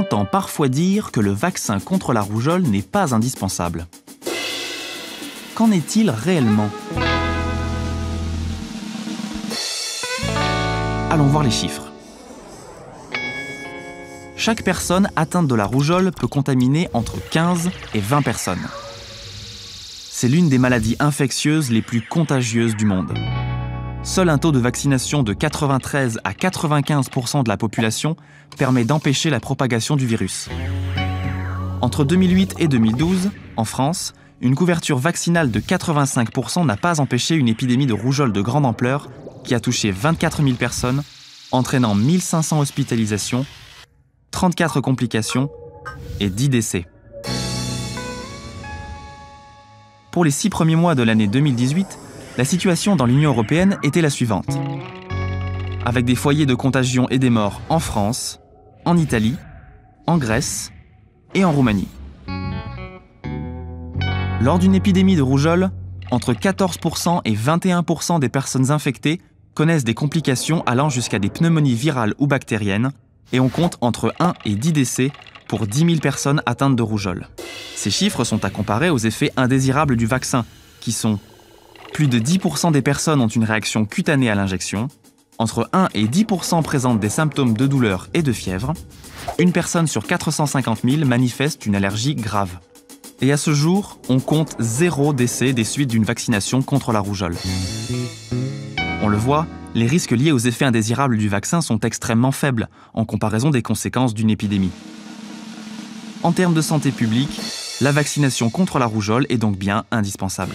entend parfois dire que le vaccin contre la rougeole n'est pas indispensable. Qu'en est-il réellement ? Allons voir les chiffres. Chaque personne atteinte de la rougeole peut contaminer entre 15 et 20 personnes. C'est l'une des maladies infectieuses les plus contagieuses du monde. Seul un taux de vaccination de 93 à 95% de la population permet d'empêcher la propagation du virus. Entre 2008 et 2012, en France, une couverture vaccinale de 85% n'a pas empêché une épidémie de rougeole de grande ampleur qui a touché 24 000 personnes, entraînant 1500 hospitalisations, 34 complications et 10 décès. Pour les 6 premiers mois de l'année 2018, la situation dans l'Union européenne était la suivante. Avec des foyers de contagion et des morts en France, en Italie, en Grèce et en Roumanie. Lors d'une épidémie de rougeole, entre 14% et 21% des personnes infectées connaissent des complications allant jusqu'à des pneumonies virales ou bactériennes, et on compte entre 1 et 10 décès pour 10 000 personnes atteintes de rougeole. Ces chiffres sont à comparer aux effets indésirables du vaccin, qui sont plus de 10% des personnes ont une réaction cutanée à l'injection, entre 1 et 10% présentent des symptômes de douleur et de fièvre, une personne sur 450 000 manifeste une allergie grave. Et à ce jour, on compte 0 décès des suites d'une vaccination contre la rougeole. On le voit, les risques liés aux effets indésirables du vaccin sont extrêmement faibles en comparaison des conséquences d'une épidémie. En termes de santé publique, la vaccination contre la rougeole est donc bien indispensable.